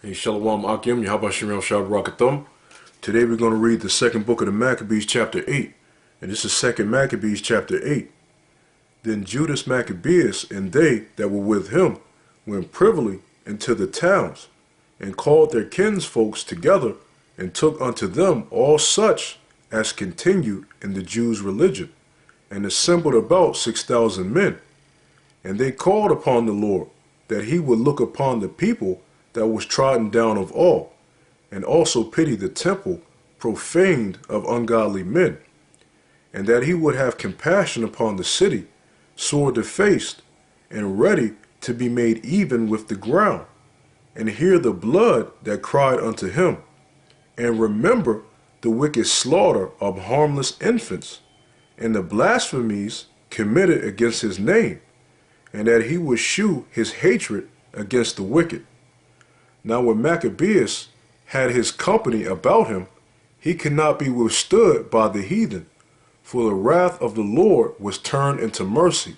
Hey, Shalom wa QAM Yasharahla. Today we're going to read the second book of the Maccabees Chapter 8. And this is 2nd Maccabees Chapter 8. Then Judas Maccabeus and they that were with him went privily into the towns, and called their kinsfolks together, and took unto them all such as continued in the Jews' religion, and assembled about 6,000 men. And they called upon the Lord, that he would look upon the people that was trodden down of all, and also pity the temple profaned of ungodly men, and that he would have compassion upon the city, sore defaced, and ready to be made even with the ground, and hear the blood that cried unto him, and remember the wicked slaughter of harmless infants, and the blasphemies committed against his name, and that he would shew his hatred against the wicked. Now when Maccabeus had his company about him, he could not be withstood by the heathen, for the wrath of the Lord was turned into mercy.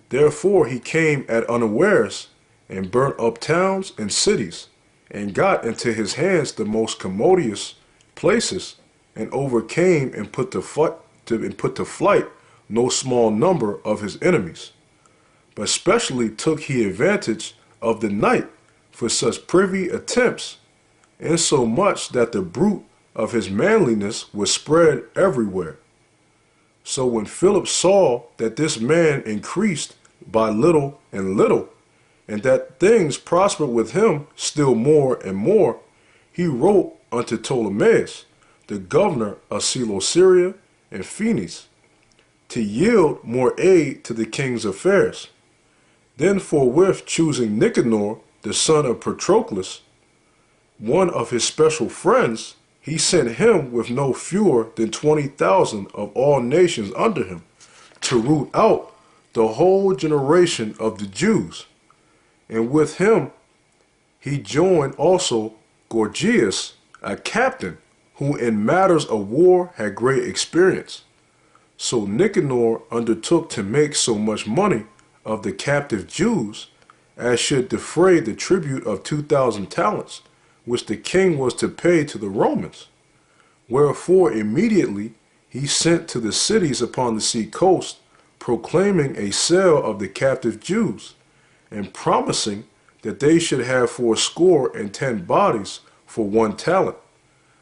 Therefore he came at unawares, and burnt up towns and cities, and got into his hands the most commodious places, and overcame and put to flight no small number of his enemies. But specially took he advantage of the night for such privy attempts, insomuch that the bruit of his manliness was spread everywhere. So when Philip saw that this man increased by little and little, and that things prospered with him still more and more, he wrote unto Ptolemaeus, the governor of Celesyria and Phoenice, to yield more aid to the king's affairs. Then forthwith choosing Nicanor, the son of Patroclus, one of his special friends, he sent him with no fewer than 20,000 of all nations under him, to root out the whole generation of the Jews. And with him he joined also Gorgias, a captain, who in matters of war had great experience. So Nicanor undertook to make so much money of the captive Jews as should defray the tribute of 2,000 talents, which the king was to pay to the Romans. Wherefore immediately he sent to the cities upon the sea coast, proclaiming a sale of the captive Jews, and promising that they should have 80 bodies for 1 talent,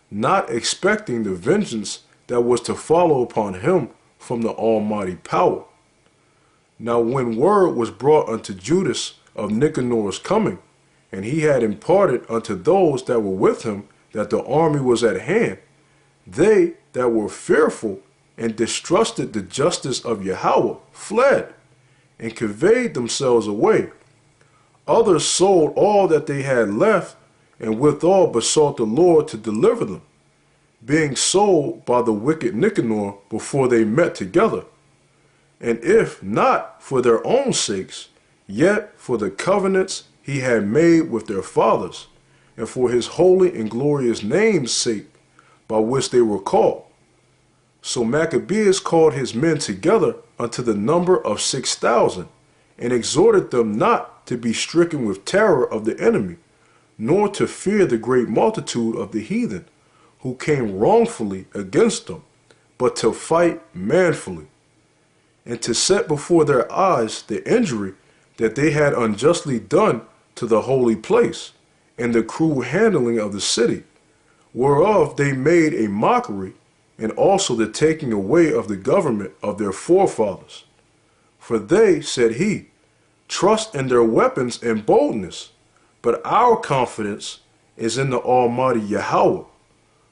not expecting the vengeance that was to follow upon him from the almighty power. Now when word was brought unto Judas of Nicanor's coming, and he had imparted unto those that were with him that the army was at hand, they that were fearful and distrusted the justice of Yahweh fled, and conveyed themselves away. Others sold all that they had left, and withal besought the Lord to deliver them, being sold by the wicked Nicanor before they met together. And if not for their own sakes, yet for the covenants he had made with their fathers, and for his holy and glorious name's sake, by which they were called. So Maccabeus called his men together unto the number of 6,000, and exhorted them not to be stricken with terror of the enemy, nor to fear the great multitude of the heathen, who came wrongfully against them, but to fight manfully, and to set before their eyes the injury that they had unjustly done to the holy place, and the cruel handling of the city, whereof they made a mockery, and also the taking away of the government of their forefathers. For they, said he, trust in their weapons and boldness, but our confidence is in the Almighty Yahweh,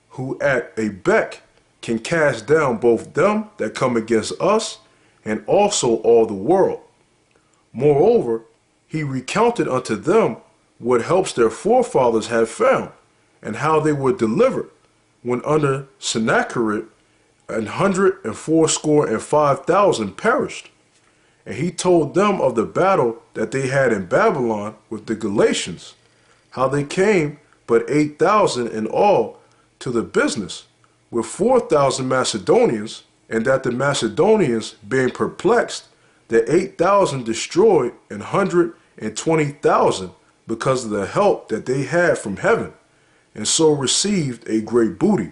who at a beck can cast down both them that come against us, and also all the world. Moreover, he recounted unto them what helps their forefathers had found, and how they were delivered when under Sennacherib 185,000 perished. And he told them of the battle that they had in Babylon with the Galatians, how they came but 8,000 in all to the business, with 4,000 Macedonians, and that the Macedonians, being perplexed, the 8,000 destroyed, and 120,000 because of the help that they had from heaven, and so received a great booty.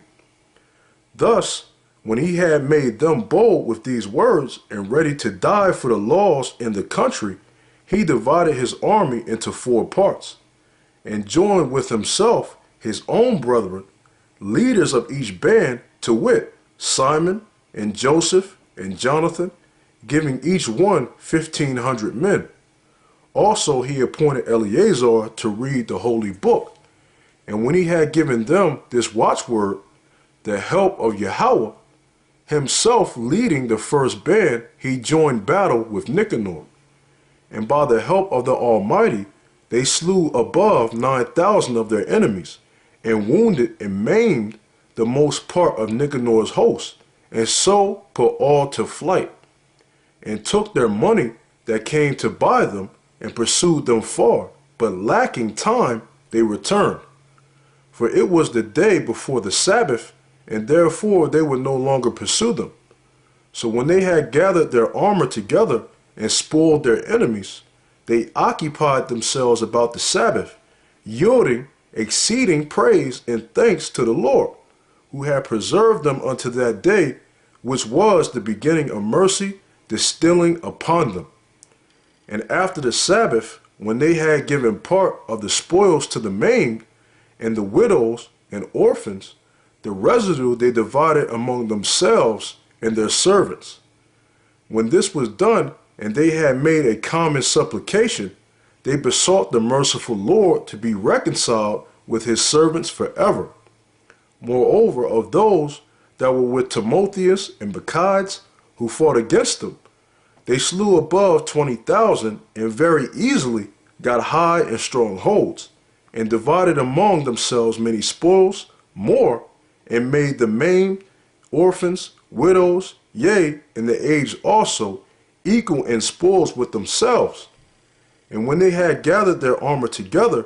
Thus, when he had made them bold with these words and ready to die for the laws in the country, he divided his army into 4 parts, and joined with himself his own brethren, leaders of each band, to wit, Simon and Joseph and Jonathan, giving each one 1,500 men. Also he appointed Eleazar to read the holy book. And when he had given them this watchword, the help of Yahweh, himself leading the first band, he joined battle with Nicanor. And by the help of the Almighty, they slew above 9,000 of their enemies, and wounded and maimed the most part of Nicanor's host, and so put all to flight, and took their money that came to buy them, and pursued them far, but lacking time they returned. For it was the day before the Sabbath, and therefore they would no longer pursue them. So when they had gathered their armor together and spoiled their enemies, they occupied themselves about the Sabbath, yielding exceeding praise and thanks to the Lord, who had preserved them unto that day, which was the beginning of mercy, distilling upon them. And after the Sabbath, when they had given part of the spoils to the maimed, and the widows and orphans, the residue they divided among themselves and their servants. When this was done, and they had made a common supplication, they besought the merciful Lord to be reconciled with his servants forever. Moreover, of those that were with Timotheus and Maccabees, who fought against them, they slew above 20,000, and very easily got high and strong holds, and divided among themselves many spoils, more, and made the maimed, orphans, widows, yea, and the aged also, equal in spoils with themselves. And when they had gathered their armor together,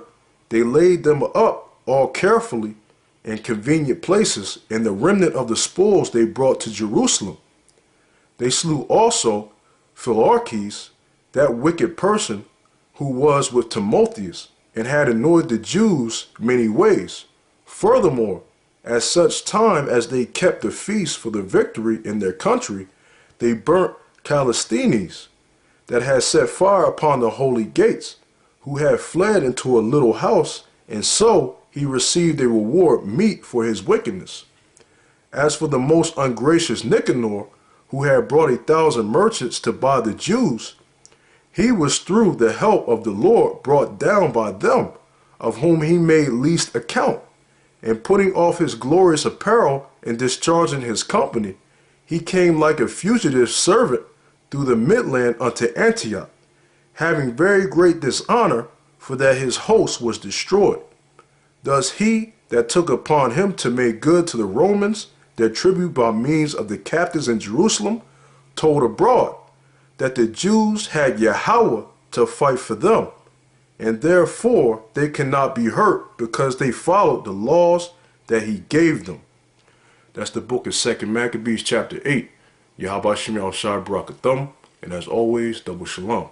they laid them up all carefully in convenient places, and the remnant of the spoils they brought to Jerusalem. They slew also Philarches, that wicked person who was with Timotheus, and had annoyed the Jews many ways. Furthermore, at such time as they kept the feast for the victory in their country, they burnt Callisthenes, that had set fire upon the holy gates, who had fled into a little house, and so he received a reward meet for his wickedness. As for the most ungracious Nicanor, who had brought 1,000 merchants to buy the Jews, he was through the help of the Lord brought down by them, of whom he made least account. And putting off his glorious apparel and discharging his company, he came like a fugitive servant through the midland unto Antioch, having very great dishonor, for that his host was destroyed. Thus he that took upon him to make good to the Romans their tribute by means of the captives in Jerusalem, told abroad that the Jews had Yahweh to fight for them, and therefore they cannot be hurt, because they followed the laws that he gave them. That's the book of 2 Maccabees chapter 8. Yahweh Shem Yahshua Barakathum, and as always, double shalom.